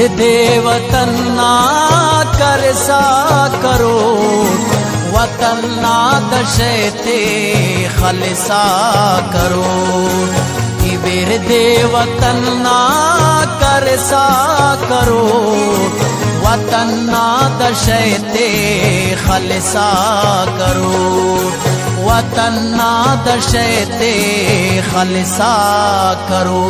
विरदे वतन ना करसा करो, वतन ना दशते खलसा करो। विरदे वतन ना करसा करो, वतन ना दशते खलसा करो, वतन ना दशते खलसा करो।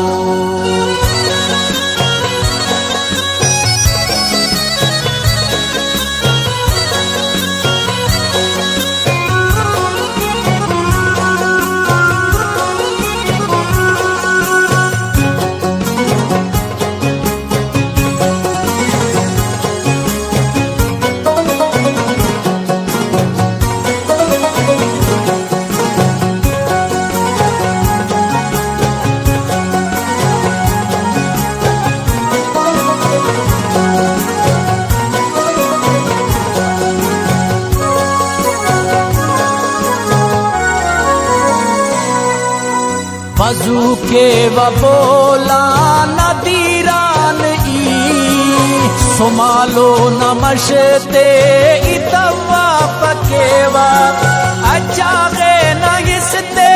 वजू के वबोला नदीरान ई सुमालो नमशते इतवा पकेवा अच्छा गे नगिसते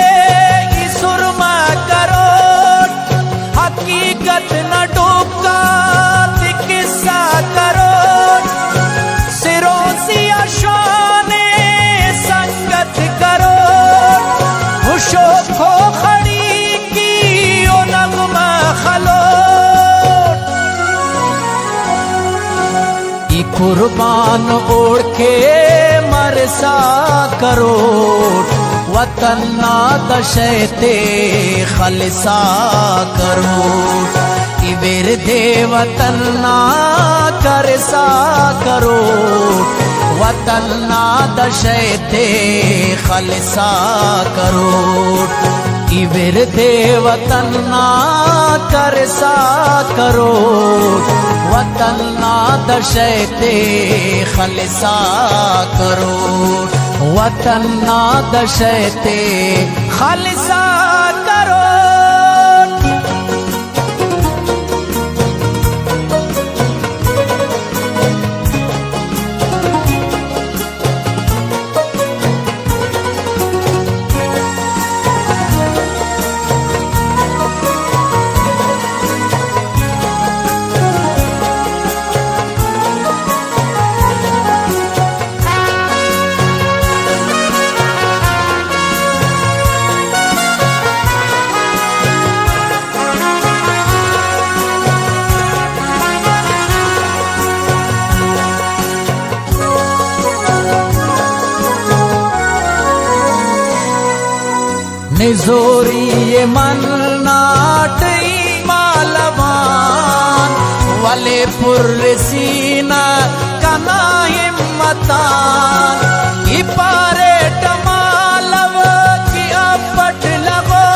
सुरमा करो हकीकत न डूबका किस्सा करो सिरोसिया शाने संगत करो हुशो खो खड़ी कुर्बान ओढ़ के मरसा करो, वतन ना दशते खलसा करो। विरदे वतन ना करसा करो, वतन ना दशते खलसा करो। विरदे वतन ना करसा करो, वतन ना दशते खलसा करो, वतन ना दशते खलसा करो। निजोरी ये मन नाट मालवान वाले पुरसीना कना हिम्मतान इपारे टमालव की अपट लगो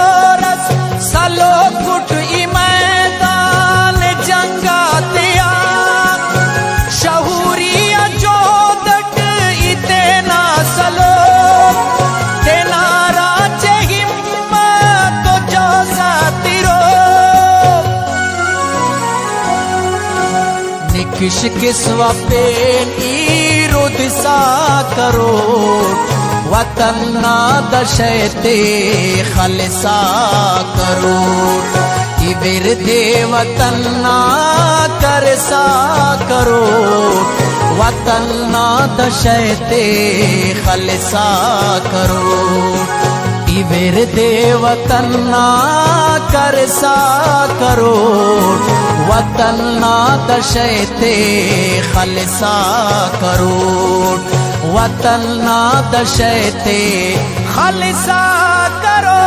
रस सलो कुट मैदान जंगा तिया शहूरिया जोदट इतना सलो किश किस्वा पेन रुद सा करो, वतन ना दशते खलसा करो। विरदे वतन ना करसा करो, वतन ना दशते खलसा करो। विरदे वतन ना करसा करो, वतन ना दशते खलसा करो, वतन ना दशते खलसा करो।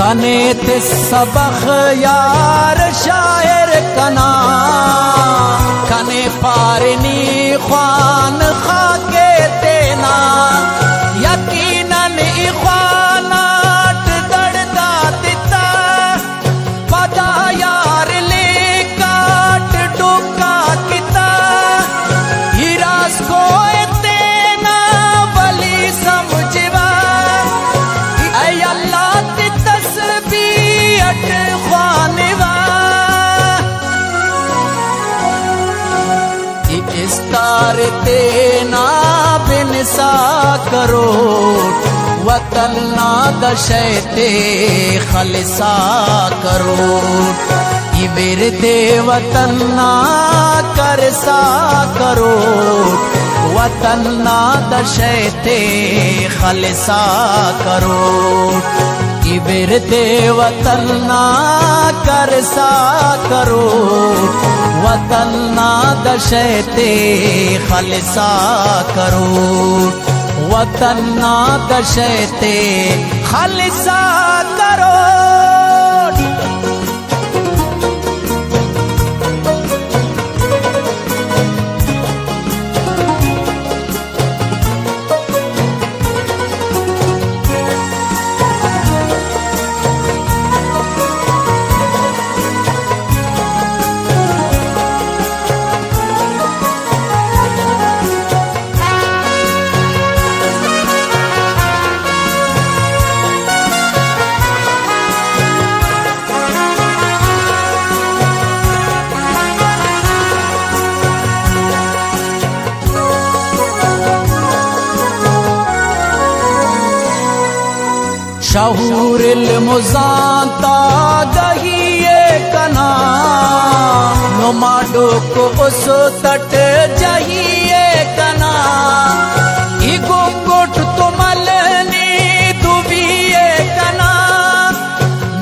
कने थे सबख यार शायर कना कने पारनी ख्वान खाके तेना यकीनन इख्वानाट दड़दा दिता पदा यार ले काट डुका किता हिरास को तेना बली समझवा ऐ अल्लाह ती तस्बीहत ख्वानवा इस्तार तेना बिनसा करो वतन ना दशैते खलसा करो ये मेरे दे वतन ना करसा करो वतन ना दशैते खलसा करो ये मेरे दे वतन ना करसा करो वतन ना दशैते खलसा करो वतन ना दशैते खलसा करो। शहूर मुजांता दहिए कना नुमाडो को उस तट जहिए कना इगुंगुट तुमलनी दुबिए कना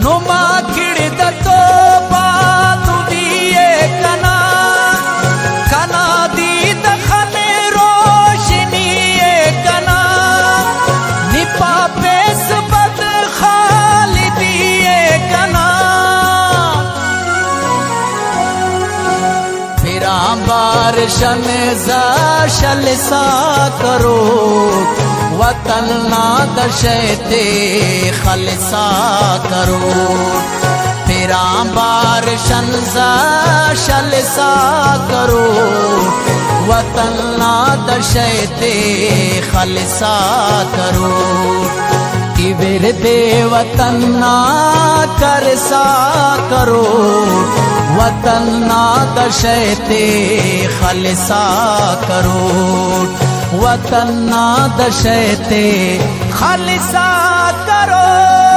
नुमा खिड़द तो दुबिए कना कना दीद खन रोशनीए कना निपा पेस बारशन शलसा करो वतन ना दशैते खलसा करो तेरा बारशन शलसा करो वतन ना दशैते खलसा करो इवर दे वतन ना करसा करो वतन ना दशैते खलसा करो वतन ना दशैते खलसा करो।